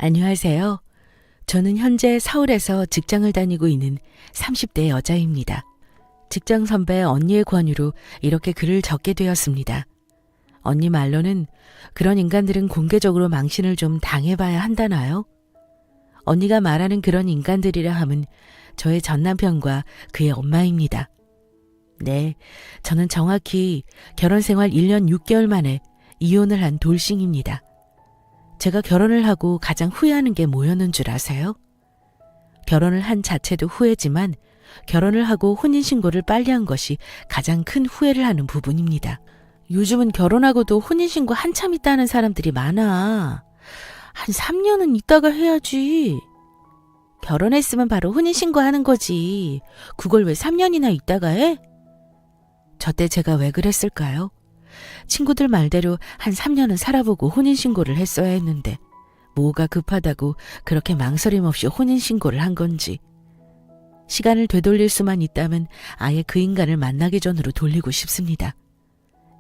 안녕하세요. 저는 현재 서울에서 직장을 다니고 있는 30대 여자입니다. 직장 선배 언니의 권유로 이렇게 글을 적게 되었습니다. 언니 말로는 그런 인간들은 공개적으로 망신을 좀 당해봐야 한다나요? 언니가 말하는 그런 인간들이라 함은 저의 전남편과 그의 엄마입니다. 네, 저는 정확히 결혼 생활 1년 6개월 만에 이혼을 한 돌싱입니다. 제가 결혼을 하고 가장 후회하는 게 뭐였는 줄 아세요? 결혼을 한 자체도 후회지만 결혼을 하고 혼인신고를 빨리 한 것이 가장 큰 후회를 하는 부분입니다. 요즘은 결혼하고도 혼인신고 한참 있다는 사람들이 많아. 한 3년은 있다가 해야지. 결혼했으면 바로 혼인신고 하는 거지. 그걸 왜 3년이나 있다가 해? 저 때 제가 왜 그랬을까요? 친구들 말대로 한 3년은 살아보고 혼인신고를 했어야 했는데 뭐가 급하다고 그렇게 망설임 없이 혼인신고를 한 건지. 시간을 되돌릴 수만 있다면 아예 그 인간을 만나기 전으로 돌리고 싶습니다.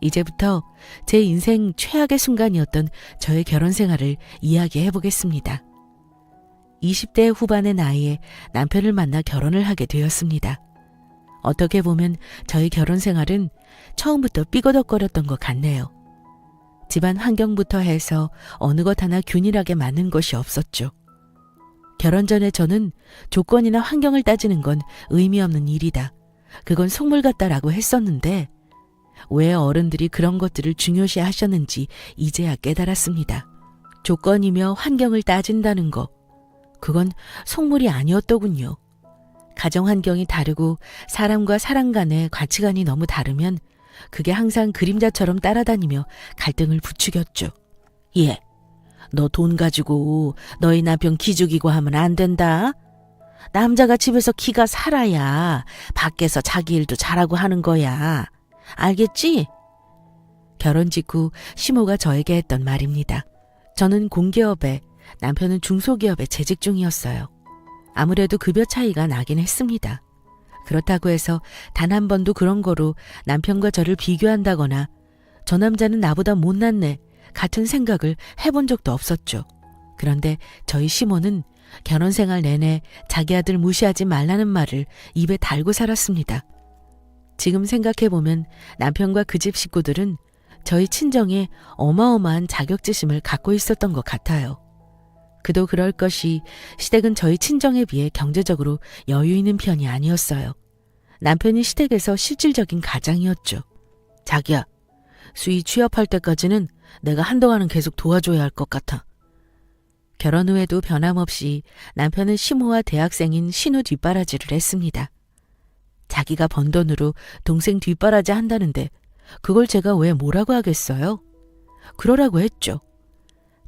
이제부터 제 인생 최악의 순간이었던 저의 결혼 생활을 이야기해 보겠습니다. 20대 후반의 나이에 남편을 만나 결혼을 하게 되었습니다. 어떻게 보면 저희 결혼 생활은 처음부터 삐거덕거렸던 것 같네요. 집안 환경부터 해서 어느 것 하나 균일하게 맞는 것이 없었죠. 결혼 전에 저는 조건이나 환경을 따지는 건 의미 없는 일이다. 그건 속물 같다라고 했었는데 왜 어른들이 그런 것들을 중요시 하셨는지 이제야 깨달았습니다. 조건이며 환경을 따진다는 거, 그건 속물이 아니었더군요. 가정 환경이 다르고 사람과 사람 간의 가치관이 너무 다르면 그게 항상 그림자처럼 따라다니며 갈등을 부추겼죠. 예, 너 돈 가지고 너희 남편 기죽이고 하면 안 된다. 남자가 집에서 기가 살아야 밖에서 자기 일도 잘하고 하는 거야. 알겠지? 결혼 직후 시모가 저에게 했던 말입니다. 저는 공기업에, 남편은 중소기업에 재직 중이었어요. 아무래도 급여 차이가 나긴 했습니다. 그렇다고 해서 단 한 번도 그런 거로 남편과 저를 비교한다거나 저 남자는 나보다 못났네 같은 생각을 해본 적도 없었죠. 그런데 저희 시모는 결혼 생활 내내 자기 아들 무시하지 말라는 말을 입에 달고 살았습니다. 지금 생각해보면 남편과 그 집 식구들은 저희 친정에 어마어마한 자격지심을 갖고 있었던 것 같아요. 그도 그럴 것이 시댁은 저희 친정에 비해 경제적으로 여유 있는 편이 아니었어요. 남편이 시댁에서 실질적인 가장이었죠. 자기야, 수희 취업할 때까지는 내가 한동안은 계속 도와줘야 할 것 같아. 결혼 후에도 변함없이 남편은 시모와 대학생인 신우 뒷바라지를 했습니다. 자기가 번 돈으로 동생 뒷바라지 한다는데 그걸 제가 왜 뭐라고 하겠어요? 그러라고 했죠.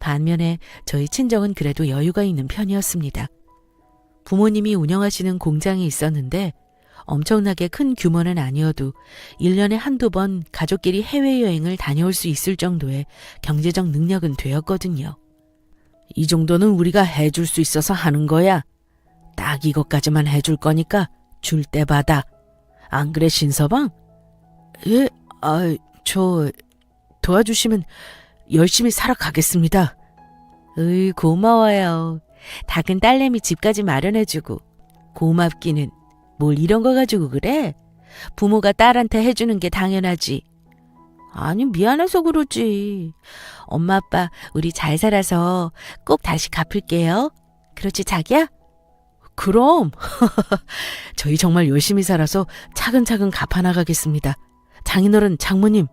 반면에 저희 친정은 그래도 여유가 있는 편이었습니다. 부모님이 운영하시는 공장이 있었는데 엄청나게 큰 규모는 아니어도 1년에 한두 번 가족끼리 해외여행을 다녀올 수 있을 정도의 경제적 능력은 되었거든요. 이 정도는 우리가 해줄 수 있어서 하는 거야. 딱 이것까지만 해줄 거니까 줄 때 받아. 안 그래, 신서방? 예, 도와주시면 열심히 살아가겠습니다. 고마워요. 닭은 딸내미 집까지 마련해주고. 고맙기는 뭘 이런 거 가지고 그래? 부모가 딸한테 해주는 게 당연하지. 아니, 미안해서 그러지. 엄마 아빠 우리 잘 살아서 꼭 다시 갚을게요. 그렇지 자기야? 그럼. 저희 정말 열심히 살아서 차근차근 갚아나가겠습니다. 장인어른, 장모님.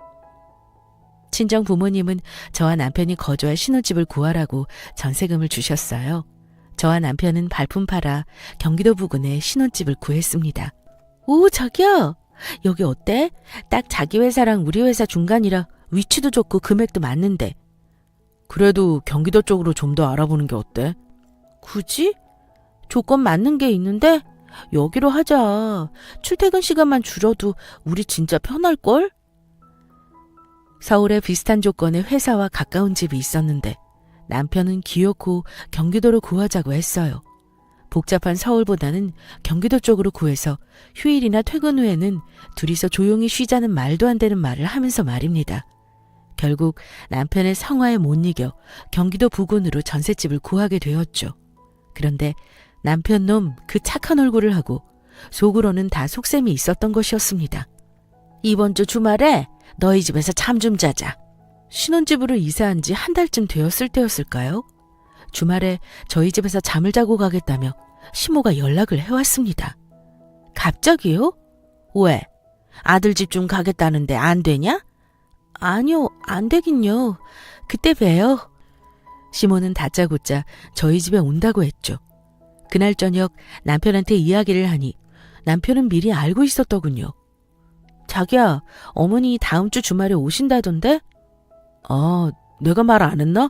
친정 부모님은 저와 남편이 거주할 신혼집을 구하라고 전세금을 주셨어요. 저와 남편은 발품 팔아 경기도 부근에 신혼집을 구했습니다. 오, 자기야, 여기 어때? 딱 자기 회사랑 우리 회사 중간이라 위치도 좋고 금액도 맞는데. 그래도 경기도 쪽으로 좀 더 알아보는 게 어때? 굳이? 조건 맞는 게 있는데 여기로 하자. 출퇴근 시간만 줄여도 우리 진짜 편할걸? 서울에 비슷한 조건의 회사와 가까운 집이 있었는데 남편은 기어코 경기도로 구하자고 했어요. 복잡한 서울보다는 경기도 쪽으로 구해서 휴일이나 퇴근 후에는 둘이서 조용히 쉬자는 말도 안 되는 말을 하면서 말입니다. 결국 남편의 성화에 못 이겨 경기도 부근으로 전셋집을 구하게 되었죠. 그런데 남편 놈 그 착한 얼굴을 하고 속으로는 다 속셈이 있었던 것이었습니다. 이번 주 주말에 너희 집에서 잠 좀 자자. 신혼집으로 이사한 지 한 달쯤 되었을 때였을까요? 주말에 저희 집에서 잠을 자고 가겠다며 시모가 연락을 해왔습니다. 갑자기요? 왜? 아들 집 좀 가겠다는데 안 되냐? 아니요, 안 되긴요. 그때 봬요. 시모는 다짜고짜 저희 집에 온다고 했죠. 그날 저녁 남편한테 이야기를 하니 남편은 미리 알고 있었더군요. 자기야, 어머니 다음 주 주말에 오신다던데? 내가 말 안 했나?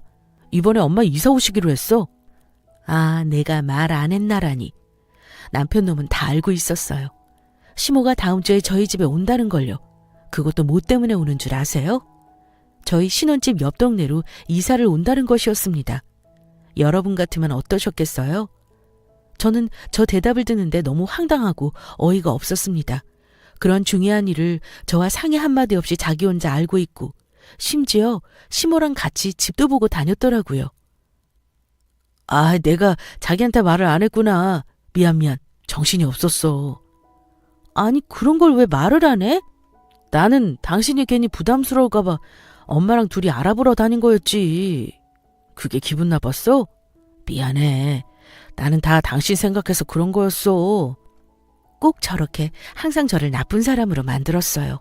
이번에 엄마 이사 오시기로 했어. 아, 내가 말 안 했나라니. 남편 놈은 다 알고 있었어요. 시모가 다음 주에 저희 집에 온다는 걸요. 그것도 뭐 때문에 오는 줄 아세요? 저희 신혼집 옆 동네로 이사를 온다는 것이었습니다. 여러분 같으면 어떠셨겠어요? 저는 저 대답을 듣는데 너무 황당하고 어이가 없었습니다. 그런 중요한 일을 저와 상의 한마디 없이 자기 혼자 알고 있고 심지어 시모랑 같이 집도 보고 다녔더라고요. 아, 내가 자기한테 말을 안 했구나. 미안. 정신이 없었어. 아니, 그런 걸 왜 말을 안 해? 나는 당신이 괜히 부담스러울까 봐 엄마랑 둘이 알아보러 다닌 거였지. 그게 기분 나빴어? 미안해. 나는 다 당신 생각해서 그런 거였어. 꼭 저렇게 항상 저를 나쁜 사람으로 만들었어요.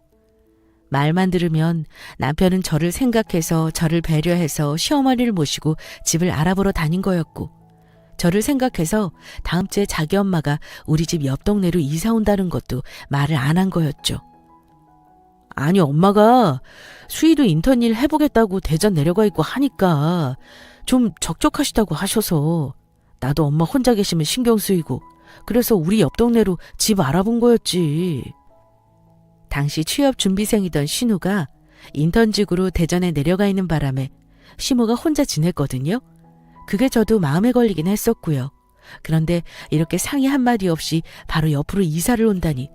말만 들으면 남편은 저를 생각해서 저를 배려해서 시어머니를 모시고 집을 알아보러 다닌 거였고 저를 생각해서 다음 주에 자기 엄마가 우리 집 옆 동네로 이사 온다는 것도 말을 안 한 거였죠. 아니, 엄마가 수희도 인턴 일 해보겠다고 대전 내려가 있고 하니까 좀 적적하시다고 하셔서 나도 엄마 혼자 계시면 신경 쓰이고 그래서 우리 옆 동네로 집 알아본 거였지. 당시 취업 준비생이던 신우가 인턴직으로 대전에 내려가 있는 바람에 시모가 혼자 지냈거든요. 그게 저도 마음에 걸리긴 했었고요. 그런데 이렇게 상의 한마디 없이 바로 옆으로 이사를 온다니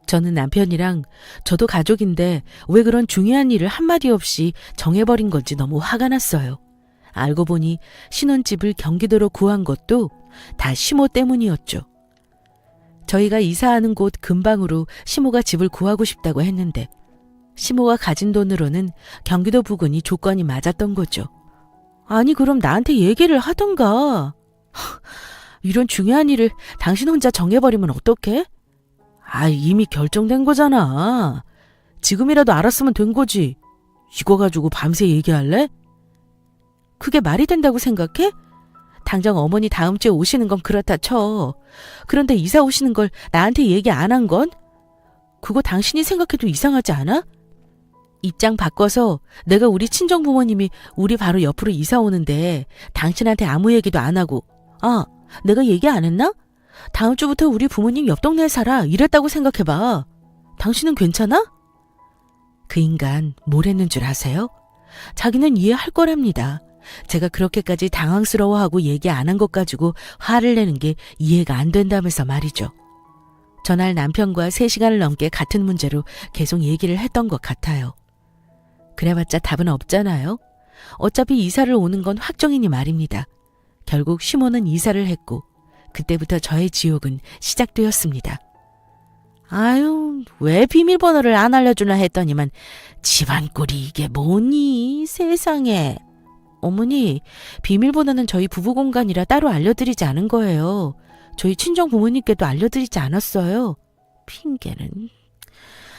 저는 남편이랑 저도 가족인데 왜 그런 중요한 일을 한마디 없이 정해버린 건지 너무 화가 났어요. 알고 보니 신혼집을 경기도로 구한 것도 다 시모 때문이었죠. 저희가 이사하는 곳 근방으로 시모가 집을 구하고 싶다고 했는데 시모가 가진 돈으로는 경기도 부근이 조건이 맞았던 거죠. 아니, 그럼 나한테 얘기를 하던가. 이런 중요한 일을 당신 혼자 정해버리면 어떡해? 아, 이미 결정된 거잖아. 지금이라도 알았으면 된 거지. 이거 가지고 밤새 얘기할래? 그게 말이 된다고 생각해? 당장 어머니 다음 주에 오시는 건 그렇다 쳐. 그런데 이사 오시는 걸 나한테 얘기 안 한 건? 그거 당신이 생각해도 이상하지 않아? 입장 바꿔서 내가 우리 친정 부모님이 우리 바로 옆으로 이사 오는데 당신한테 아무 얘기도 안 하고 내가 얘기 안 했나? 다음 주부터 우리 부모님 옆 동네에 살아 이랬다고 생각해봐. 당신은 괜찮아? 그 인간 뭘 했는 줄 아세요? 자기는 이해할 거랍니다. 제가 그렇게까지 당황스러워하고 얘기 안 한 것 가지고 화를 내는 게 이해가 안 된다면서 말이죠. 전날 남편과 3시간을 넘게 같은 문제로 계속 얘기를 했던 것 같아요. 그래봤자 답은 없잖아요. 어차피 이사를 오는 건 확정이니 말입니다. 결국 시모는 이사를 했고 그때부터 저의 지옥은 시작되었습니다. 아유, 왜 비밀번호를 안 알려주나 했더니만 집안 꼴이 이게 뭐니 세상에. 어머니, 비밀번호는 저희 부부 공간이라 따로 알려드리지 않은 거예요. 저희 친정 부모님께도 알려드리지 않았어요. 핑계는.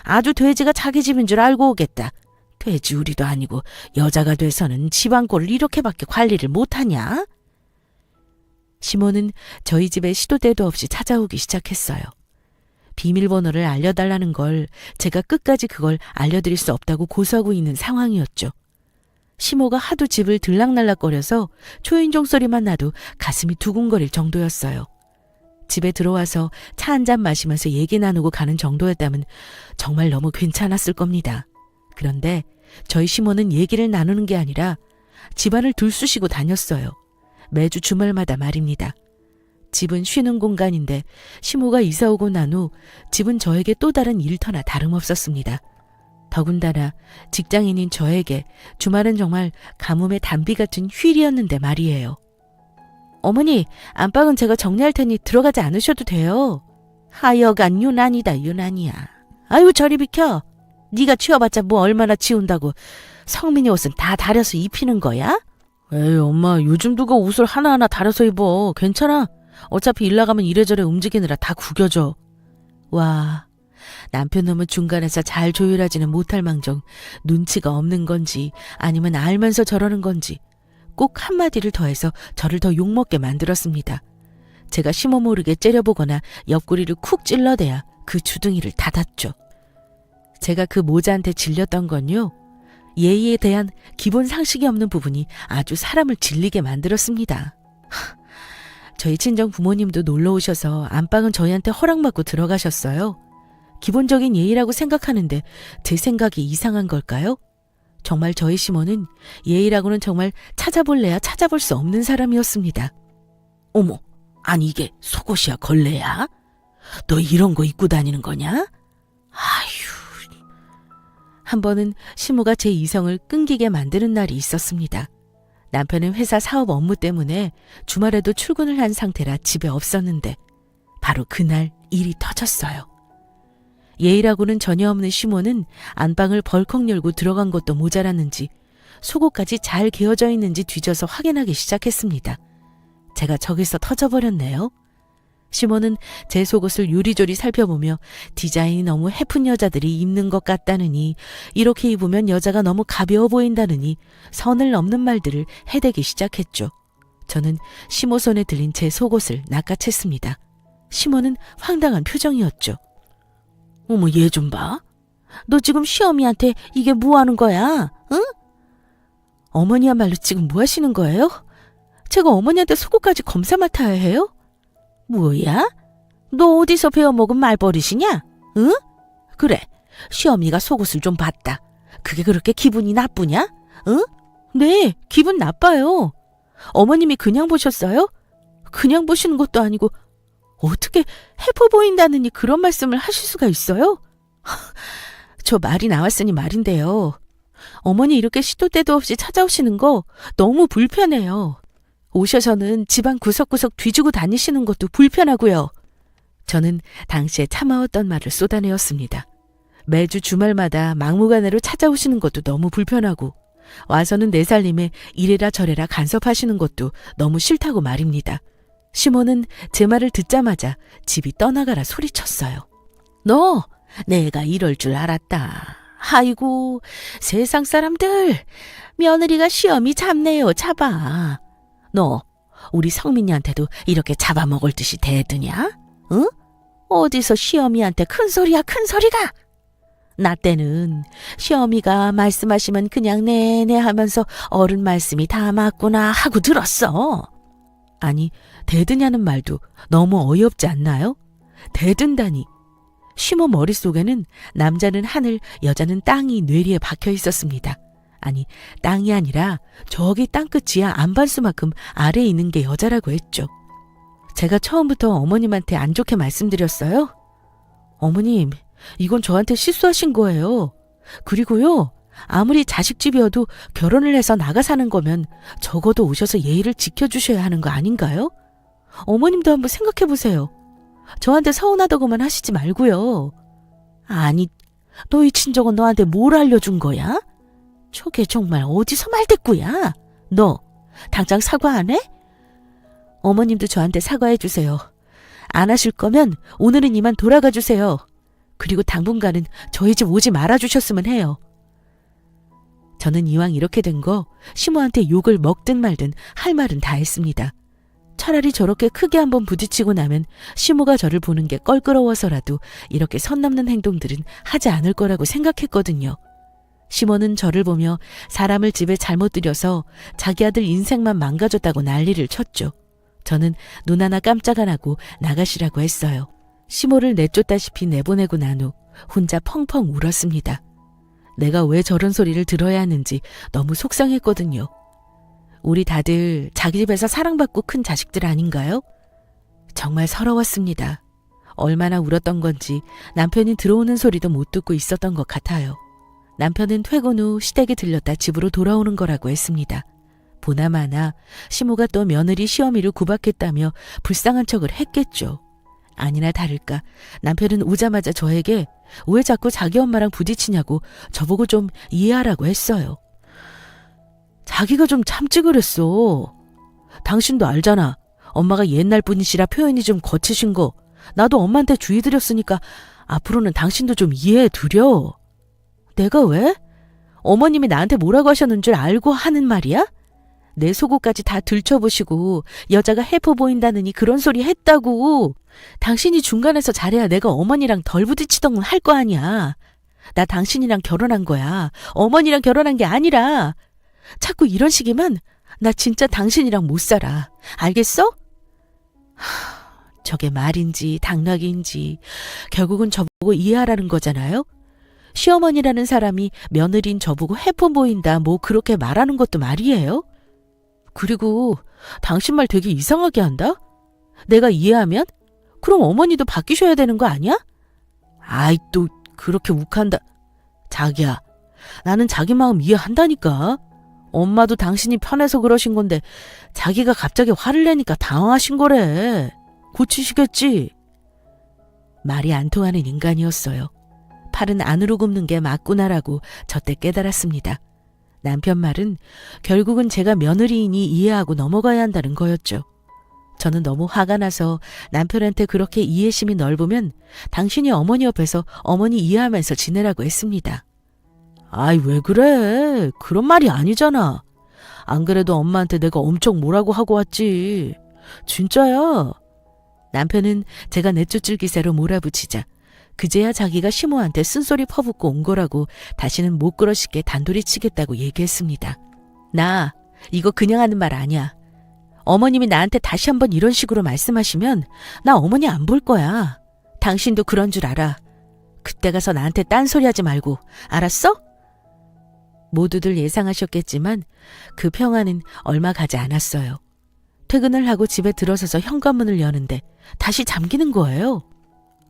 아주 돼지가 자기 집인 줄 알고 오겠다. 돼지 우리도 아니고 여자가 돼서는 집안 꼴을 이렇게밖에 관리를 못하냐? 시모는 저희 집에 시도 때도 없이 찾아오기 시작했어요. 비밀번호를 알려달라는 걸 제가 끝까지 그걸 알려드릴 수 없다고 고수하고 있는 상황이었죠. 시모가 하도 집을 들락날락거려서 초인종 소리만 나도 가슴이 두근거릴 정도였어요. 집에 들어와서 차 한 잔 마시면서 얘기 나누고 가는 정도였다면 정말 너무 괜찮았을 겁니다. 그런데 저희 시모는 얘기를 나누는 게 아니라 집안을 들쑤시고 다녔어요. 매주 주말마다 말입니다. 집은 쉬는 공간인데 시모가 이사 오고 난 후 집은 저에게 또 다른 일터나 다름없었습니다. 더군다나 직장인인 저에게 주말은 정말 가뭄의 단비 같은 휴일이었는데 말이에요. 어머니, 안방은 제가 정리할 테니 들어가지 않으셔도 돼요. 하여간 유난이다, 유난이야. 아유, 저리 비켜. 네가 치워봤자 뭐 얼마나 치운다고. 성민이 옷은 다 다려서 입히는 거야? 에이, 엄마, 요즘 누가 옷을 하나하나 다려서 입어. 괜찮아. 어차피 일 나가면 이래저래 움직이느라 다 구겨져. 와, 남편 놈은 중간에서 잘 조율하지는 못할 망정 눈치가 없는 건지 아니면 알면서 저러는 건지 꼭 한마디를 더해서 저를 더 욕먹게 만들었습니다. 제가 심어 모르게 째려보거나 옆구리를 쿡 찔러대야 그 주둥이를 닫았죠. 제가 그 모자한테 질렸던 건요. 예의에 대한 기본 상식이 없는 부분이 아주 사람을 질리게 만들었습니다. 저희 친정 부모님도 놀러 오셔서 안방은 저희한테 허락받고 들어가셨어요. 기본적인 예의라고 생각하는데 제 생각이 이상한 걸까요? 정말 저희 시모는 예의라고는 정말 찾아볼래야 찾아볼 수 없는 사람이었습니다. 어머, 아니 이게 속옷이야 걸레야? 너 이런 거 입고 다니는 거냐? 아휴. 한 번은 시모가 제 이성을 끈기게 만드는 날이 있었습니다. 남편은 회사 사업 업무 때문에 주말에도 출근을 한 상태라 집에 없었는데 바로 그날 일이 터졌어요. 예의라고는 전혀 없는 시모는 안방을 벌컥 열고 들어간 것도 모자랐는지 속옷까지 잘 개어져 있는지 뒤져서 확인하기 시작했습니다. 제가 저기서 터져버렸네요. 시모는 제 속옷을 요리조리 살펴보며 디자인이 너무 해픈 여자들이 입는 것 같다느니 이렇게 입으면 여자가 너무 가벼워 보인다느니 선을 넘는 말들을 해대기 시작했죠. 저는 시모 손에 들린 제 속옷을 낚아챘습니다. 시모는 황당한 표정이었죠. 어머, 얘 좀 봐. 너 지금 시어미한테 이게 뭐 하는 거야? 응? 어머니야말로 지금 뭐 하시는 거예요? 제가 어머니한테 속옷까지 검사 맡아야 해요? 뭐야? 너 어디서 배워먹은 말버릇이냐? 응? 그래, 시어미가 속옷을 좀 봤다. 그게 그렇게 기분이 나쁘냐? 응? 네, 기분 나빠요. 어머님이 그냥 보셨어요? 그냥 보시는 것도 아니고 어떻게 해퍼 보인다느니 그런 말씀을 하실 수가 있어요? 저 말이 나왔으니 말인데요. 어머니 이렇게 시도 때도 없이 찾아오시는 거 너무 불편해요. 오셔서는 집안 구석구석 뒤지고 다니시는 것도 불편하고요. 저는 당시에 참아왔던 말을 쏟아내었습니다. 매주 주말마다 막무가내로 찾아오시는 것도 너무 불편하고 와서는 내 살림에 이래라 저래라 간섭하시는 것도 너무 싫다고 말입니다. 시모는 제 말을 듣자마자 집이 떠나가라 소리쳤어요. 너, 내가 이럴 줄 알았다. 아이고, 세상 사람들, 며느리가 시어미 잡네요, 잡아. 너, 우리 성민이한테도 이렇게 잡아먹을 듯이 대드냐? 응? 어디서 시어미한테 큰 소리야, 큰 소리가? 나 때는 시어미가 말씀하시면 그냥 네네 하면서 어른 말씀이 다 맞구나 하고 들었어. 아니, 대드냐는 말도 너무 어이없지 않나요? 대든다니. 시모 머릿속에는 남자는 하늘, 여자는 땅이 뇌리에 박혀 있었습니다. 아니, 땅이 아니라 저기 땅끝이야 안반수만큼 아래에 있는 게 여자라고 했죠. 제가 처음부터 어머님한테 안 좋게 말씀드렸어요. 어머님, 이건 저한테 실수하신 거예요. 그리고요, 아무리 자식집이어도 결혼을 해서 나가 사는 거면 적어도 오셔서 예의를 지켜주셔야 하는 거 아닌가요? 어머님도 한번 생각해 보세요. 저한테 서운하다고만 하시지 말고요. 아니, 너희 친정은 너한테 뭘 알려준 거야? 저게 정말 어디서 말대꾸야? 너 당장 사과 안 해? 어머님도 저한테 사과해 주세요. 안 하실 거면 오늘은 이만 돌아가 주세요. 그리고 당분간은 저희 집 오지 말아 주셨으면 해요. 저는 이왕 이렇게 된 거 시모한테 욕을 먹든 말든 할 말은 다 했습니다. 차라리 저렇게 크게 한번 부딪히고 나면 시모가 저를 보는 게 껄끄러워서라도 이렇게 선 넘는 행동들은 하지 않을 거라고 생각했거든요. 시모는 저를 보며 사람을 집에 잘못 들여서 자기 아들 인생만 망가졌다고 난리를 쳤죠. 저는 눈 하나 깜짝 안 하고 나가시라고 했어요. 시모를 내쫓다시피 내보내고 난 후 혼자 펑펑 울었습니다. 내가 왜 저런 소리를 들어야 하는지 너무 속상했거든요. 우리 다들 자기 집에서 사랑받고 큰 자식들 아닌가요? 정말 서러웠습니다. 얼마나 울었던 건지 남편이 들어오는 소리도 못 듣고 있었던 것 같아요. 남편은 퇴근 후 시댁에 들렸다 집으로 돌아오는 거라고 했습니다. 보나마나 시모가 또 며느리 시어미를 구박했다며 불쌍한 척을 했겠죠. 아니나 다를까 남편은 오자마자 저에게 왜 자꾸 자기 엄마랑 부딪히냐고 저보고 좀 이해하라고 했어요. 자기가 좀 참지 그랬어. 당신도 알잖아. 엄마가 옛날 분이시라 표현이 좀 거치신 거. 나도 엄마한테 주의 드렸으니까 앞으로는 당신도 좀 이해해 두려. 내가 왜? 어머님이 나한테 뭐라고 하셨는 줄 알고 하는 말이야? 내 속옷까지 다 들춰보시고 여자가 해퍼 보인다느니 그런 소리 했다고. 당신이 중간에서 잘해야 내가 어머니랑 덜 부딪히던 할 거 아니야. 나 당신이랑 결혼한 거야. 어머니랑 결혼한 게 아니라. 자꾸 이런 식이면 나 진짜 당신이랑 못 살아. 알겠어? 저게 말인지 당나귀인지 결국은 저보고 이해하라는 거잖아요. 시어머니라는 사람이 며느리인 저보고 해퍼 보인다 뭐 그렇게 말하는 것도 말이에요. 그리고 당신 말 되게 이상하게 한다? 내가 이해하면? 그럼 어머니도 바뀌셔야 되는 거 아니야? 아이 또 그렇게 욱한다. 자기야, 나는 자기 마음 이해한다니까. 엄마도 당신이 편해서 그러신 건데 자기가 갑자기 화를 내니까 당황하신 거래. 고치시겠지? 말이 안 통하는 인간이었어요. 팔은 안으로 굽는 게 맞구나라고 저때 깨달았습니다. 남편 말은 결국은 제가 며느리이니 이해하고 넘어가야 한다는 거였죠. 저는 너무 화가 나서 남편한테 그렇게 이해심이 넓으면 당신이 어머니 옆에서 어머니 이해하면서 지내라고 했습니다. 아이 왜 그래? 그런 말이 아니잖아. 안 그래도 엄마한테 내가 엄청 뭐라고 하고 왔지. 진짜야. 남편은 제가 내쫓을 기세로 몰아붙이자 그제야 자기가 시모한테 쓴소리 퍼붓고 온 거라고 다시는 못 그러시게 단돌이 치겠다고 얘기했습니다. 나 이거 그냥 하는 말 아니야. 어머님이 나한테 다시 한번 이런 식으로 말씀하시면 나 어머니 안 볼 거야. 당신도 그런 줄 알아. 그때 가서 나한테 딴소리 하지 말고 알았어? 모두들 예상하셨겠지만 그 평화는 얼마 가지 않았어요. 퇴근을 하고 집에 들어서서 현관문을 여는데 다시 잠기는 거예요.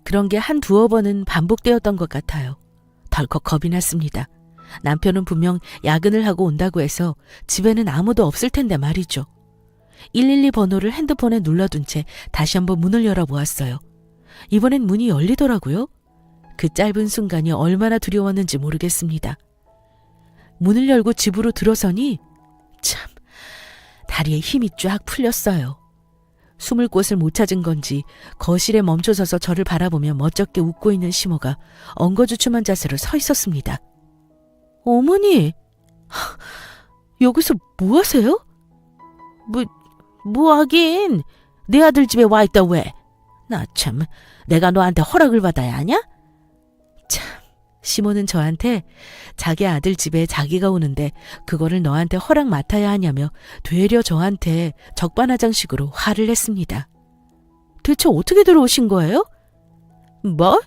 그런 게 한 두어 번은 반복되었던 것 같아요. 덜컥 겁이 났습니다. 남편은 분명 야근을 하고 온다고 해서 집에는 아무도 없을 텐데 말이죠. 112 번호를 핸드폰에 눌러둔 채 다시 한번 문을 열어보았어요. 이번엔 문이 열리더라고요. 그 짧은 순간이 얼마나 두려웠는지 모르겠습니다. 문을 열고 집으로 들어서니 참 다리에 힘이 쫙 풀렸어요. 숨을 곳을 못 찾은 건지 거실에 멈춰서서 저를 바라보며 멋쩍게 웃고 있는 시모가 엉거주춤한 자세로 서 있었습니다. 어머니! 여기서 뭐 하세요? 뭐 하긴. 내 아들 집에 와 있다 왜? 나 참 내가 너한테 허락을 받아야 하냐? 참 시모는 저한테 자기 아들 집에 자기가 오는데 그거를 너한테 허락 맡아야 하냐며 되려 저한테 적반하장식으로 화를 냈습니다. 대체 어떻게 들어오신 거예요? 뭐?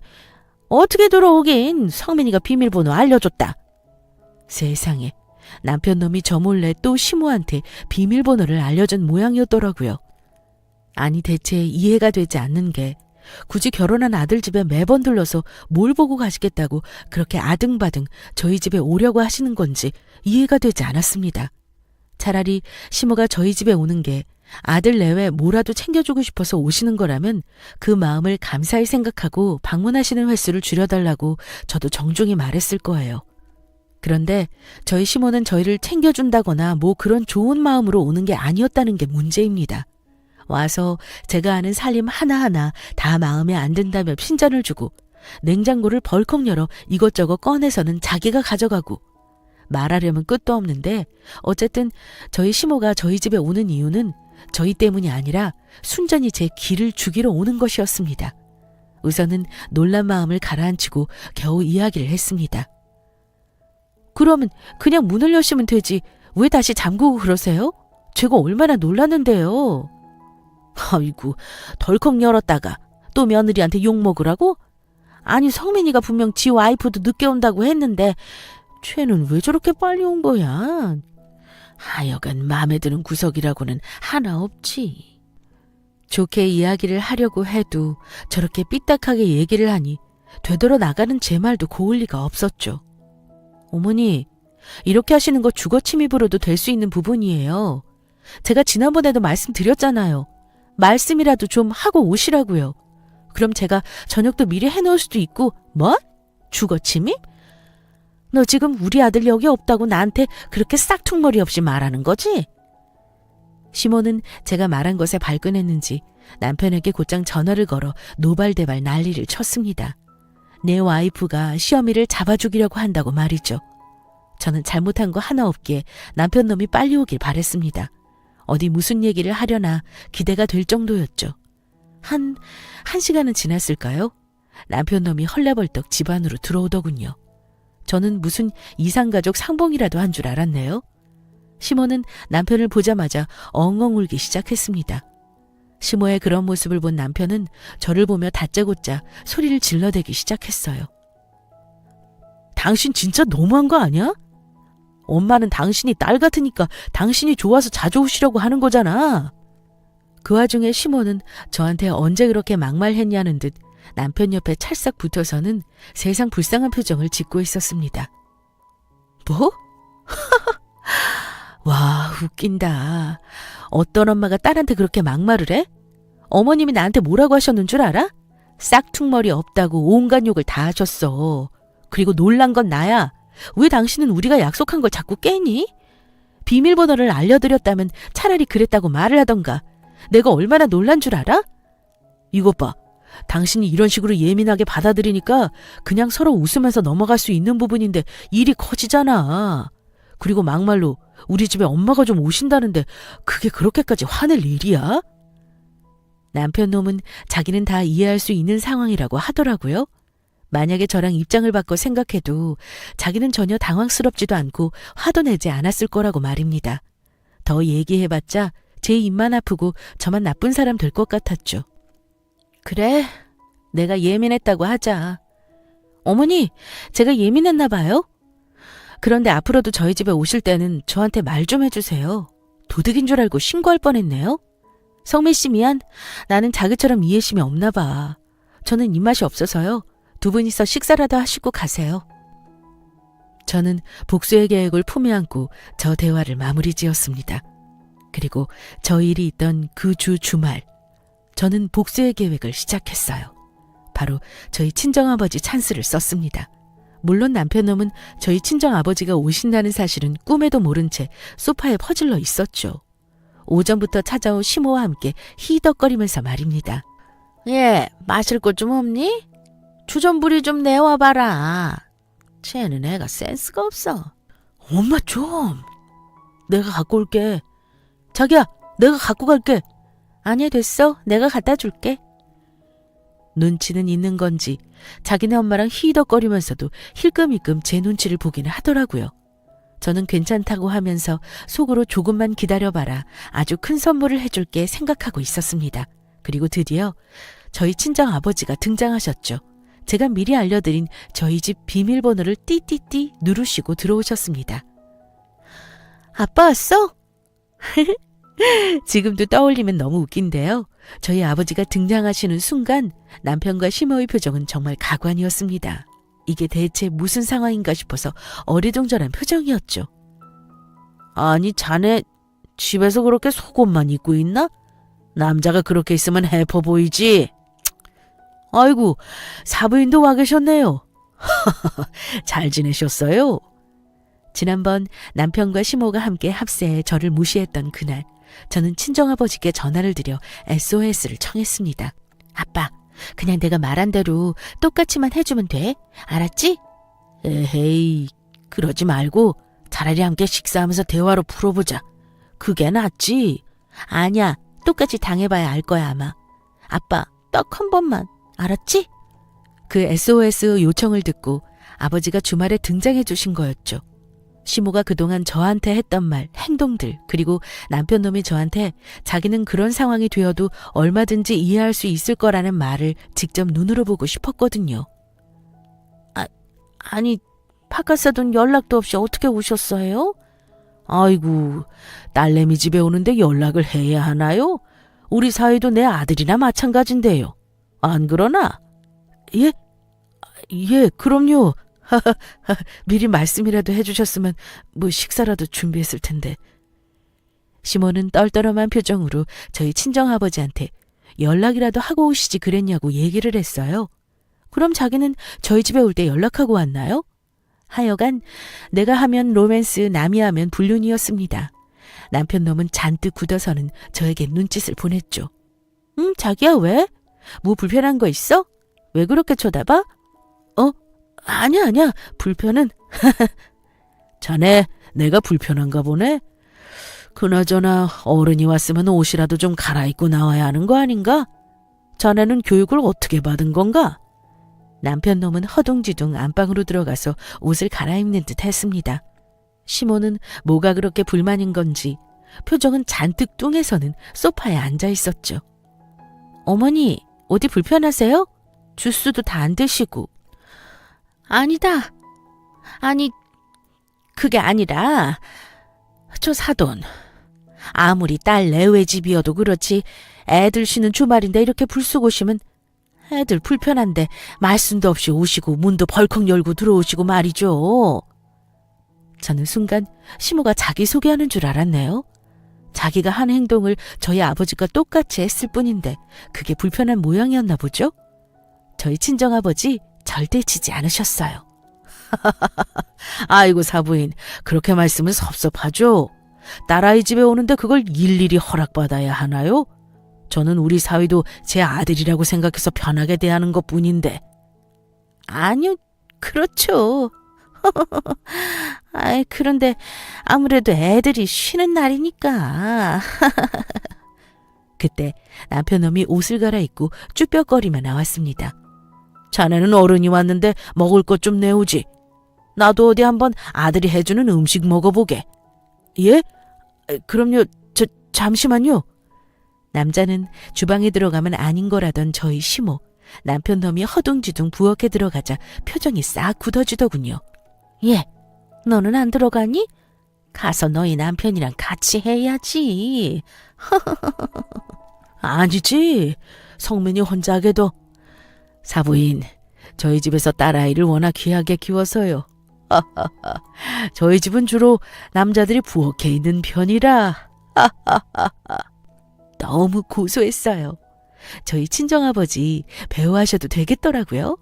어떻게 들어오긴 성민이가 비밀번호 알려줬다. 세상에 남편 놈이 저 몰래 또 시모한테 비밀번호를 알려준 모양이었더라고요. 아니 대체 이해가 되지 않는 게 굳이 결혼한 아들 집에 매번 들러서 뭘 보고 가시겠다고 그렇게 아등바등 저희 집에 오려고 하시는 건지 이해가 되지 않았습니다. 차라리 시모가 저희 집에 오는 게 아들 내외 뭐라도 챙겨주고 싶어서 오시는 거라면 그 마음을 감사히 생각하고 방문하시는 횟수를 줄여달라고 저도 정중히 말했을 거예요. 그런데 저희 시모는 저희를 챙겨준다거나 뭐 그런 좋은 마음으로 오는 게 아니었다는 게 문제입니다. 와서 제가 아는 살림 하나하나 다 마음에 안 든다며 핀잔을 주고 냉장고를 벌컥 열어 이것저것 꺼내서는 자기가 가져가고 말하려면 끝도 없는데 어쨌든 저희 시모가 저희 집에 오는 이유는 저희 때문이 아니라 순전히 제 기를 주기로 오는 것이었습니다. 우선은 놀란 마음을 가라앉히고 겨우 이야기를 했습니다. 그러면 그냥 문을 여시면 되지 왜 다시 잠그고 그러세요? 제가 얼마나 놀랐는데요. 아이고 덜컥 열었다가 또 며느리한테 욕먹으라고? 아니 성민이가 분명 지 와이프도 늦게 온다고 했는데 쟤는 왜 저렇게 빨리 온 거야? 하여간 마음에 드는 구석이라고는 하나 없지. 좋게 이야기를 하려고 해도 저렇게 삐딱하게 얘기를 하니 되돌아 나가는 제 말도 고울 리가 없었죠. 어머니, 이렇게 하시는 거 주거 침입으로도 될 수 있는 부분이에요. 제가 지난번에도 말씀드렸잖아요. 말씀이라도 좀 하고 오시라고요. 그럼 제가 저녁도 미리 해놓을 수도 있고. 뭐? 주거 침입? 너 지금 우리 아들 여기 없다고 나한테 그렇게 싹퉁머리 없이 말하는 거지? 시모는 제가 말한 것에 발끈했는지 남편에게 곧장 전화를 걸어 노발대발 난리를 쳤습니다. 내 와이프가 시어미를 잡아주기려고 한다고 말이죠. 저는 잘못한 거 하나 없기에 남편 놈이 빨리 오길 바랬습니다. 어디 무슨 얘기를 하려나 기대가 될 정도였죠. 한 시간은 지났을까요? 남편 놈이 헐레벌떡 집 안으로 들어오더군요. 저는 무슨 이상가족 상봉이라도 한 줄 알았네요. 시모는 남편을 보자마자 엉엉 울기 시작했습니다. 시모의 그런 모습을 본 남편은 저를 보며 다짜고짜 소리를 질러대기 시작했어요. 당신 진짜 너무한 거 아니야? 엄마는 당신이 딸 같으니까 당신이 좋아서 자주 오시려고 하는 거잖아. 그 와중에 시모는 저한테 언제 그렇게 막말했냐는 듯 남편 옆에 찰싹 붙어서는 세상 불쌍한 표정을 짓고 있었습니다. 뭐? 와, 웃긴다. 어떤 엄마가 딸한테 그렇게 막말을 해? 어머님이 나한테 뭐라고 하셨는 줄 알아? 싹퉁머리 없다고 온갖 욕을 다 하셨어. 그리고 놀란 건 나야. 왜 당신은 우리가 약속한 걸 자꾸 깨니? 비밀번호를 알려드렸다면 차라리 그랬다고 말을 하던가. 내가 얼마나 놀란 줄 알아? 이것 봐. 당신이 이런 식으로 예민하게 받아들이니까 그냥 서로 웃으면서 넘어갈 수 있는 부분인데 일이 커지잖아. 그리고 막말로 우리 집에 엄마가 좀 오신다는데 그게 그렇게까지 화낼 일이야? 남편 놈은 자기는 다 이해할 수 있는 상황이라고 하더라고요. 만약에 저랑 입장을 바꿔 생각해도 자기는 전혀 당황스럽지도 않고 화도 내지 않았을 거라고 말입니다. 더 얘기해봤자 제 입만 아프고 저만 나쁜 사람 될 것 같았죠. 그래, 내가 예민했다고 하자. 어머니, 제가 예민했나 봐요? 그런데 앞으로도 저희 집에 오실 때는 저한테 말 좀 해주세요. 도둑인 줄 알고 신고할 뻔했네요. 성미 씨 미안. 나는 자기처럼 이해심이 없나 봐. 저는 입맛이 없어서요. 두 분이서 식사라도 하시고 가세요. 저는 복수의 계획을 품에 안고 저 대화를 마무리 지었습니다. 그리고 저 일이 있던 그 주말, 저는 복수의 계획을 시작했어요. 바로 저희 친정아버지 찬스를 썼습니다. 물론 남편놈은 저희 친정아버지가 오신다는 사실은 꿈에도 모른 채 소파에 퍼질러 있었죠. 오전부터 찾아온 시모와 함께 히덕거리면서 말입니다. 예, 마실 것 좀 없니? 주전부리 좀 내와봐라. 쟤는 애가 센스가 없어. 엄마 좀. 내가 갖고 올게. 자기야, 내가 갖고 갈게. 아니야, 됐어. 내가 갖다 줄게. 눈치는 있는 건지 자기네 엄마랑 히덕거리면서도 힐끔힐끔 제 눈치를 보기는 하더라고요. 저는 괜찮다고 하면서 속으로 조금만 기다려봐라. 아주 큰 선물을 해줄게 생각하고 있었습니다. 그리고 드디어 저희 친정아버지가 등장하셨죠. 제가 미리 알려드린 저희 집 비밀번호를 띠띠띠 누르시고 들어오셨습니다. 아빠 왔어? 지금도 떠올리면 너무 웃긴데요. 저희 아버지가 등장하시는 순간 남편과 시모의 표정은 정말 가관이었습니다. 이게 대체 무슨 상황인가 싶어서 어리둥절한 표정이었죠. 아니, 자네 집에서 그렇게 속옷만 입고 있나? 남자가 그렇게 있으면 해퍼 보이지? 아이고, 사부인도 와 계셨네요. 잘 지내셨어요? 지난번 남편과 시모가 함께 합세해 저를 무시했던 그날, 저는 친정아버지께 전화를 드려 SOS를 청했습니다. 아빠, 그냥 내가 말한 대로 똑같이만 해주면 돼. 알았지? 에헤이, 그러지 말고 차라리 함께 식사하면서 대화로 풀어보자. 그게 낫지. 아니야, 똑같이 당해봐야 알 거야 아마. 아빠, 딱 한 번만. 알았지? 그 SOS 요청을 듣고 아버지가 주말에 등장해 주신 거였죠. 시모가 그동안 저한테 했던 말, 행동들, 그리고 남편놈이 저한테 자기는 그런 상황이 되어도 얼마든지 이해할 수 있을 거라는 말을 직접 눈으로 보고 싶었거든요. 아니, 바깥사돈 연락도 없이 어떻게 오셨어요? 아이고, 딸내미 집에 오는데 연락을 해야 하나요? 우리 사이도 내 아들이나 마찬가지인데요. 안 그러나? 예? 예, 그럼요. 미리 말씀이라도 해주셨으면 뭐 식사라도 준비했을 텐데. 시몬은 떨떠름한 표정으로 저희 친정아버지한테 연락이라도 하고 오시지 그랬냐고 얘기를 했어요. 그럼 자기는 저희 집에 올 때 연락하고 왔나요? 하여간 내가 하면 로맨스, 남이 하면 불륜이었습니다. 남편 놈은 잔뜩 굳어서는 저에게 눈짓을 보냈죠. 자기야 왜? 뭐 불편한 거 있어? 왜 그렇게 쳐다봐? 아니야. 불편은. 자네 내가 불편한가 보네. 그나저나 어른이 왔으면 옷이라도 좀 갈아입고 나와야 하는 거 아닌가? 자네는 교육을 어떻게 받은 건가? 남편 놈은 허둥지둥 안방으로 들어가서 옷을 갈아입는 듯 했습니다. 시몬은 뭐가 그렇게 불만인 건지 표정은 잔뜩 뚱해서는 소파에 앉아 있었죠. 어머니, 어디 불편하세요? 주스도 다 안 드시고. 아니다. 아니, 그게 아니라 저 사돈. 아무리 딸 내외 집이어도 그렇지 애들 쉬는 주말인데 이렇게 불쑥 오시면 애들 불편한데 말씀도 없이 오시고 문도 벌컥 열고 들어오시고 말이죠. 저는 순간 시모가 자기 소개하는 줄 알았네요. 자기가 한 행동을 저희 아버지가 똑같이 했을 뿐인데 그게 불편한 모양이었나 보죠? 저희 친정아버지 절대 지지 않으셨어요. 아이고 사부인, 그렇게 말씀은 섭섭하죠. 딸아이 집에 오는데 그걸 일일이 허락받아야 하나요? 저는 우리 사위도 제 아들이라고 생각해서 편하게 대하는 것뿐인데. 아니요, 그렇죠. 그런데 아무래도 애들이 쉬는 날이니까. 그때 남편놈이 옷을 갈아입고 쭈뼛거리며 나왔습니다. 자네는 어른이 왔는데 먹을 것 좀 내오지. 나도 어디 한번 아들이 해주는 음식 먹어보게. 예? 그럼요. 잠시만요. 남자는 주방에 들어가면 아닌 거라던 저희 시모. 남편놈이 허둥지둥 부엌에 들어가자 표정이 싹 굳어지더군요. 예, 너는 안 들어가니? 가서 너희 남편이랑 같이 해야지. 아니지. 성민이 혼자 하게도. 사부인, 저희 집에서 딸아이를 워낙 귀하게 키워서요. 저희 집은 주로 남자들이 부엌에 있는 편이라. 너무 고소했어요. 저희 친정아버지 배우하셔도 되겠더라고요.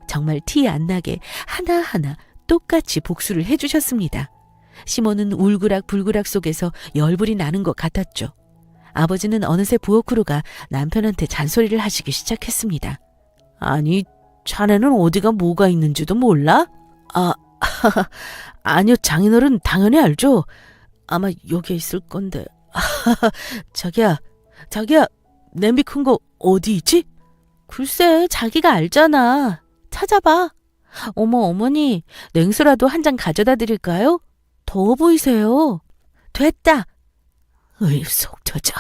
정말 티 안 나게 하나하나 똑같이 복수를 해주셨습니다. 시몬은 울그락불그락 속에서 열불이 나는 것 같았죠. 아버지는 어느새 부엌으로 가 남편한테 잔소리를 하시기 시작했습니다. 아니, 자네는 어디가 뭐가 있는지도 몰라? 아니요, 장인어른 당연히 알죠. 아마 여기에 있을 건데. 자기야, 냄비 큰 거 어디 있지? 글쎄, 자기가 알잖아. 찾아봐. 어머니, 냉수라도 한 잔 가져다 드릴까요? 더워 보이세요. 됐다. 속 터져.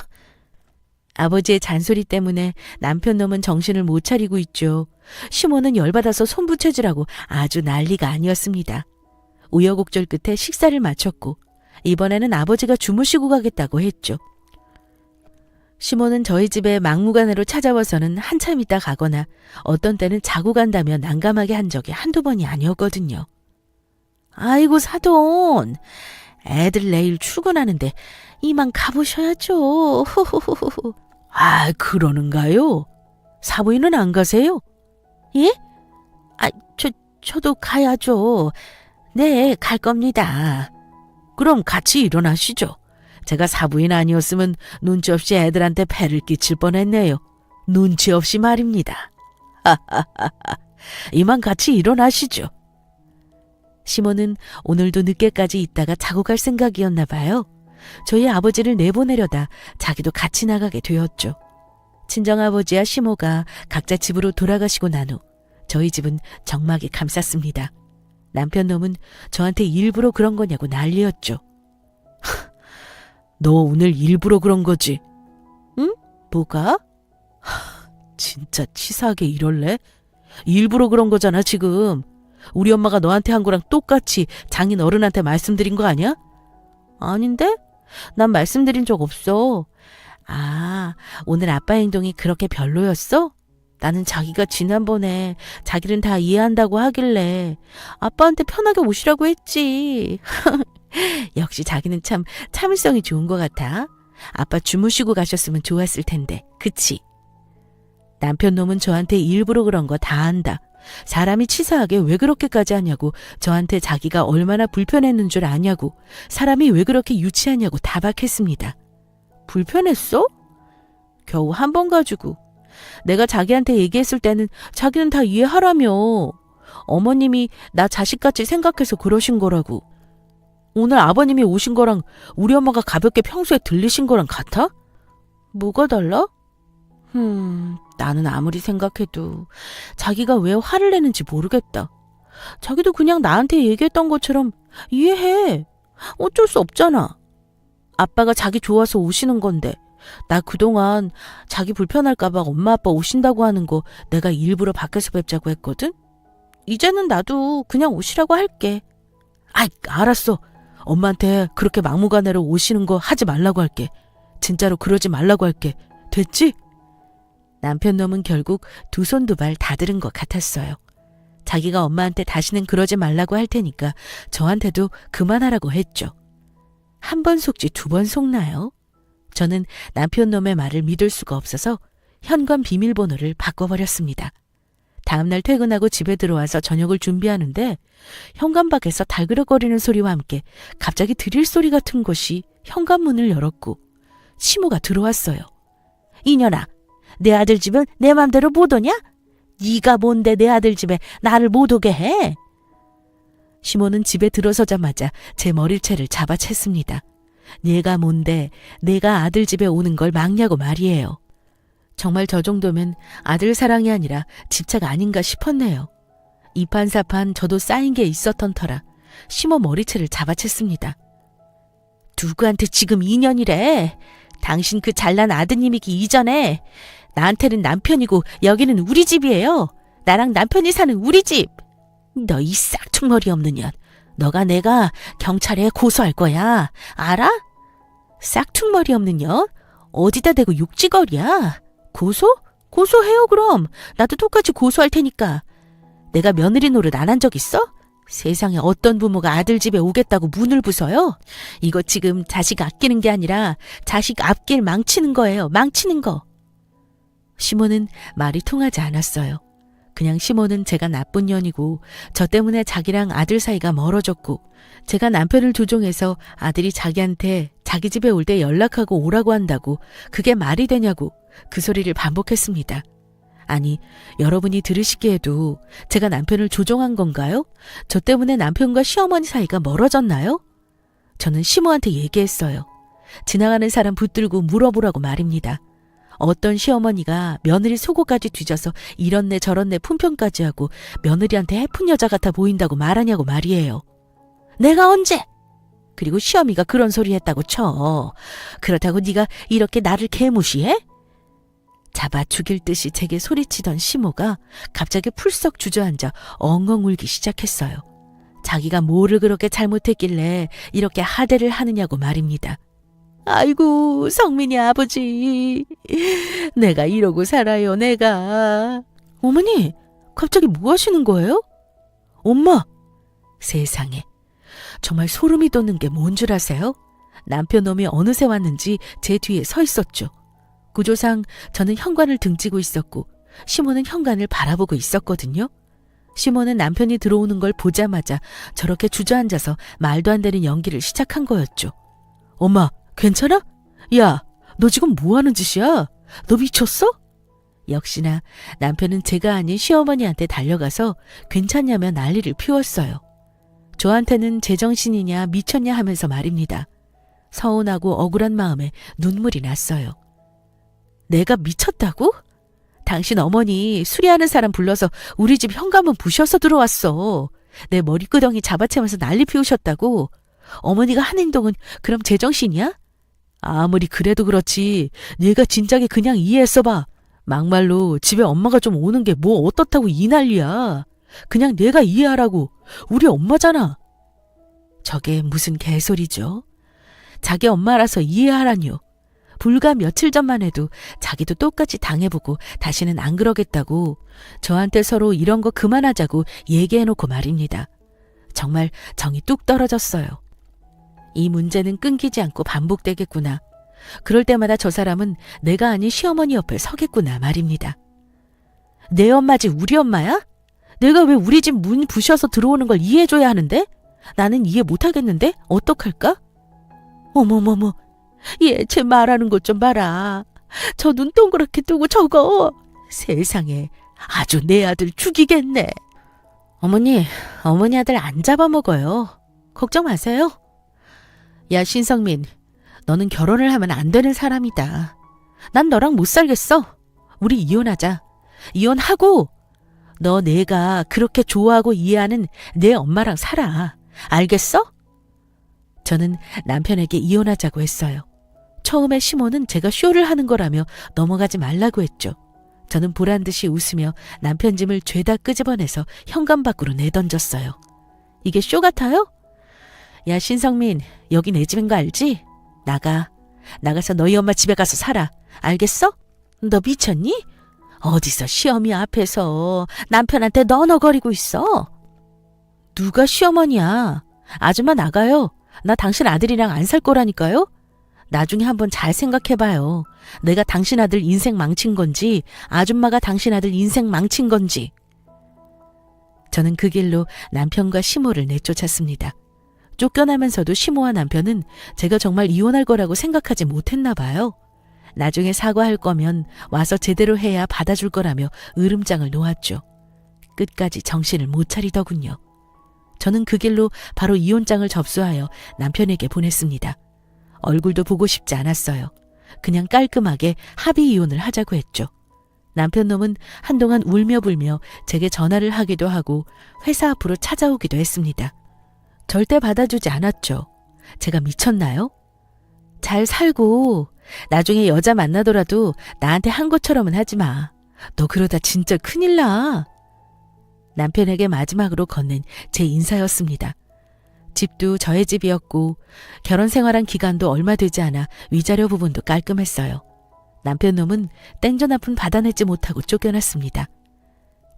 아버지의 잔소리 때문에 남편놈은 정신을 못 차리고 있죠. 시모는 열받아서 손부채질하고 아주 난리가 아니었습니다. 우여곡절 끝에 식사를 마쳤고 이번에는 아버지가 주무시고 가겠다고 했죠. 시모는 저희 집에 막무가내로 찾아와서는 한참 있다 가거나 어떤 때는 자고 간다며 난감하게 한 적이 한두 번이 아니었거든요. 아이고 사돈, 애들 내일 출근하는데 이만 가보셔야죠. 그러는가요? 사부인은 안 가세요? 예? 저도 가야죠. 네, 갈 겁니다. 그럼 같이 일어나시죠. 제가 사부인 아니었으면 눈치 없이 애들한테 폐를 끼칠 뻔했네요. 눈치 없이 말입니다. 이만 같이 일어나시죠. 시모는 오늘도 늦게까지 있다가 자고 갈 생각이었나 봐요. 저희 아버지를 내보내려다 자기도 같이 나가게 되었죠. 친정아버지와 시모가 각자 집으로 돌아가시고 난 후 저희 집은 적막이 감쌌습니다. 남편놈은 저한테 일부러 그런 거냐고 난리였죠. 너 오늘 일부러 그런 거지? 응? 뭐가? 진짜 치사하게 이럴래? 일부러 그런 거잖아 지금. 우리 엄마가 너한테 한 거랑 똑같이 장인 어른한테 말씀드린 거 아니야? 아닌데? 난 말씀드린 적 없어. 오늘 아빠 행동이 그렇게 별로였어? 나는 자기가 지난번에 자기는 다 이해한다고 하길래 아빠한테 편하게 오시라고 했지. 역시 자기는 참 참을성이 좋은 것 같아. 아빠 주무시고 가셨으면 좋았을 텐데. 그치? 남편 놈은 저한테 일부러 그런 거 다 안다. 사람이 치사하게 왜 그렇게까지 하냐고, 저한테 자기가 얼마나 불편했는 줄 아냐고, 사람이 왜 그렇게 유치하냐고 다박했습니다. 불편했어? 겨우 한 번 가지고. 내가 자기한테 얘기했을 때는 자기는 다 이해하라며. 어머님이 나 자식같이 생각해서 그러신 거라고. 오늘 아버님이 오신 거랑 우리 엄마가 가볍게 평소에 들리신 거랑 같아? 뭐가 달라? 나는 아무리 생각해도 자기가 왜 화를 내는지 모르겠다. 자기도 그냥 나한테 얘기했던 것처럼 이해해. 어쩔 수 없잖아. 아빠가 자기 좋아서 오시는 건데, 나 그동안 자기 불편할까봐 엄마 아빠 오신다고 하는 거 내가 일부러 밖에서 뵙자고 했거든? 이제는 나도 그냥 오시라고 할게. 아이, 알았어. 엄마한테 그렇게 막무가내로 오시는 거 하지 말라고 할게. 진짜로 그러지 말라고 할게. 됐지? 남편 놈은 결국 두 손 두 발 다 들은 것 같았어요. 자기가 엄마한테 다시는 그러지 말라고 할 테니까 저한테도 그만하라고 했죠. 한 번 속지 두 번 속나요? 저는 남편 놈의 말을 믿을 수가 없어서 현관 비밀번호를 바꿔버렸습니다. 다음날 퇴근하고 집에 들어와서 저녁을 준비하는데 현관 밖에서 달그락거리는 소리와 함께 갑자기 드릴 소리 같은 것이 현관문을 열었고 시모가 들어왔어요. 이년아, 내 아들 집은 내 맘대로 못 오냐? 네가 뭔데 내 아들 집에 나를 못 오게 해? 시모는 집에 들어서자마자 제 머리채를 잡아챘습니다. 내가 뭔데 내가 아들 집에 오는 걸 막냐고 말이에요. 정말 저 정도면 아들 사랑이 아니라 집착 아닌가 싶었네요. 이판사판 저도 쌓인 게 있었던 터라 시모 머리채를 잡아챘습니다. 누구한테 지금 2년이래? 당신 그 잘난 아드님이기 이전에 나한테는 남편이고 여기는 우리 집이에요. 나랑 남편이 사는 우리 집. 너 이 싹퉁머리 없는 년. 너가 내가 경찰에 고소할 거야. 알아? 싹퉁머리 없는 년? 어디다 대고 육지거리야. 고소? 고소해요 그럼. 나도 똑같이 고소할 테니까. 내가 며느리 노릇 안 한 적 있어? 세상에 어떤 부모가 아들 집에 오겠다고 문을 부숴요? 이거 지금 자식 아끼는 게 아니라 자식 앞길 망치는 거예요. 망치는 거. 시모는 말이 통하지 않았어요. 그냥 시모는 제가 나쁜 년이고 저 때문에 자기랑 아들 사이가 멀어졌고 제가 남편을 조종해서 아들이 자기한테 자기 집에 올 때 연락하고 오라고 한다고 그게 말이 되냐고 그 소리를 반복했습니다. 아니, 여러분이 들으시기에도 제가 남편을 조종한 건가요? 저 때문에 남편과 시어머니 사이가 멀어졌나요? 저는 시모한테 얘기했어요. 지나가는 사람 붙들고 물어보라고 말입니다. 어떤 시어머니가 며느리 속옷까지 뒤져서 이런네 저런네 품평까지 하고 며느리한테 해픈 여자 같아 보인다고 말하냐고 말이에요. 내가 언제? 그리고 시어미가 그런 소리 했다고 쳐. 그렇다고 네가 이렇게 나를 개무시해? 잡아 죽일 듯이 제게 소리치던 시모가 갑자기 풀썩 주저앉아 엉엉 울기 시작했어요. 자기가 뭐를 그렇게 잘못했길래 이렇게 하대를 하느냐고 말입니다. 아이고, 성민이 아버지. 내가 이러고 살아요, 내가. 어머니, 갑자기 뭐 하시는 거예요? 엄마! 세상에. 정말 소름이 돋는 게 뭔 줄 아세요? 남편 놈이 어느새 왔는지 제 뒤에 서 있었죠. 구조상 저는 현관을 등지고 있었고 시모는 현관을 바라보고 있었거든요. 시모는 남편이 들어오는 걸 보자마자 저렇게 주저앉아서 말도 안 되는 연기를 시작한 거였죠. 엄마, 괜찮아? 야, 너 지금 뭐 하는 짓이야? 너 미쳤어? 역시나 남편은 제가 아닌 시어머니한테 달려가서 괜찮냐며 난리를 피웠어요. 저한테는 제정신이냐 미쳤냐 하면서 말입니다. 서운하고 억울한 마음에 눈물이 났어요. 내가 미쳤다고? 당신 어머니 수리하는 사람 불러서 우리 집 현관문 부셔서 들어왔어. 내 머리끄덩이 잡아채면서 난리 피우셨다고. 어머니가 한 행동은 그럼 제정신이야? 아무리 그래도 그렇지. 네가 진작에 그냥 이해했어봐. 막말로 집에 엄마가 좀 오는 게 뭐 어떻다고 이 난리야. 그냥 내가 이해하라고. 우리 엄마잖아. 저게 무슨 개소리죠? 자기 엄마라서 이해하라뇨. 불과 며칠 전만 해도 자기도 똑같이 당해보고 다시는 안 그러겠다고 저한테 서로 이런 거 그만하자고 얘기해놓고 말입니다. 정말 정이 뚝 떨어졌어요. 이 문제는 끊기지 않고 반복되겠구나. 그럴 때마다 저 사람은 내가 아닌 시어머니 옆에 서겠구나 말입니다. 내 엄마지 우리 엄마야? 내가 왜 우리 집 문 부셔서 들어오는 걸 이해해줘야 하는데? 나는 이해 못하겠는데? 어떡할까? 어머머머, 얘 제 말하는 것 좀 봐라. 저 눈 동그랗게 뜨고 저거. 세상에, 아주 내 아들 죽이겠네. 어머니 아들 안 잡아먹어요. 걱정 마세요. 야, 신성민, 너는 결혼을 하면 안 되는 사람이다. 난 너랑 못 살겠어. 우리 이혼하자. 이혼하고 너 내가 그렇게 좋아하고 이해하는 내 엄마랑 살아. 알겠어? 저는 남편에게 이혼하자고 했어요. 처음에 시모는 제가 쇼를 하는 거라며 넘어가지 말라고 했죠. 저는 보란듯이 웃으며 남편 짐을 죄다 끄집어내서 현관 밖으로 내던졌어요. 이게 쇼 같아요? 야, 신성민, 여기 내 집인 거 알지? 나가서 너희 엄마 집에 가서 살아. 알겠어? 너 미쳤니? 어디서 시어미 앞에서 남편한테 너너거리고 있어? 누가 시어머니야? 아줌마 나가요. 나 당신 아들이랑 안 살 거라니까요. 나중에 한번 잘 생각해봐요. 내가 당신 아들 인생 망친 건지 아줌마가 당신 아들 인생 망친 건지. 저는 그 길로 남편과 시모를 내쫓았습니다. 쫓겨나면서도 시모와 남편은 제가 정말 이혼할 거라고 생각하지 못했나 봐요. 나중에 사과할 거면 와서 제대로 해야 받아줄 거라며 으름장을 놓았죠. 끝까지 정신을 못 차리더군요. 저는 그 길로 바로 이혼장을 접수하여 남편에게 보냈습니다. 얼굴도 보고 싶지 않았어요. 그냥 깔끔하게 합의 이혼을 하자고 했죠. 남편 놈은 한동안 울며 불며 제게 전화를 하기도 하고 회사 앞으로 찾아오기도 했습니다. 절대 받아주지 않았죠. 제가 미쳤나요? 잘 살고 나중에 여자 만나더라도 나한테 한 것처럼은 하지 마. 너 그러다 진짜 큰일 나. 남편에게 마지막으로 건넨 제 인사였습니다. 집도 저의 집이었고 결혼 생활한 기간도 얼마 되지 않아 위자료 부분도 깔끔했어요. 남편 놈은 땡전 한 푼 받아내지 못하고 쫓겨났습니다.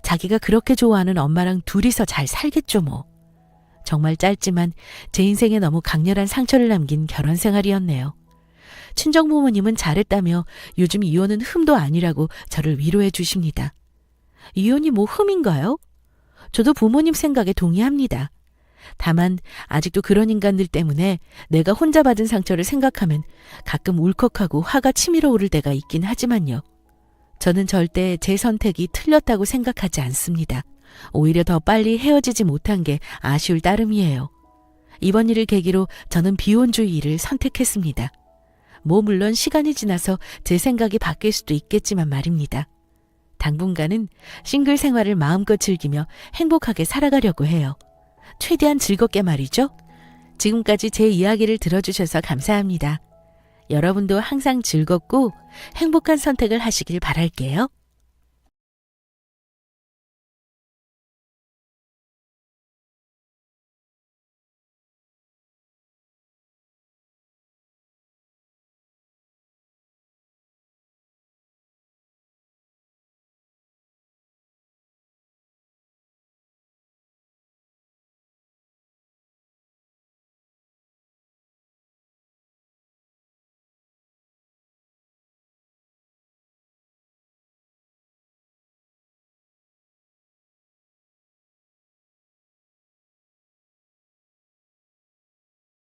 자기가 그렇게 좋아하는 엄마랑 둘이서 잘 살겠죠 뭐. 정말 짧지만 제 인생에 너무 강렬한 상처를 남긴 결혼 생활이었네요. 친정 부모님은 잘했다며 요즘 이혼은 흠도 아니라고 저를 위로해 주십니다. 이혼이 뭐 흠인가요? 저도 부모님 생각에 동의합니다. 다만 아직도 그런 인간들 때문에 내가 혼자 받은 상처를 생각하면 가끔 울컥하고 화가 치밀어 오를 때가 있긴 하지만요. 저는 절대 제 선택이 틀렸다고 생각하지 않습니다. 오히려 더 빨리 헤어지지 못한 게 아쉬울 따름이에요. 이번 일을 계기로 저는 비혼주의를 선택했습니다. 뭐 물론 시간이 지나서 제 생각이 바뀔 수도 있겠지만 말입니다. 당분간은 싱글 생활을 마음껏 즐기며 행복하게 살아가려고 해요. 최대한 즐겁게 말이죠. 지금까지 제 이야기를 들어주셔서 감사합니다. 여러분도 항상 즐겁고 행복한 선택을 하시길 바랄게요.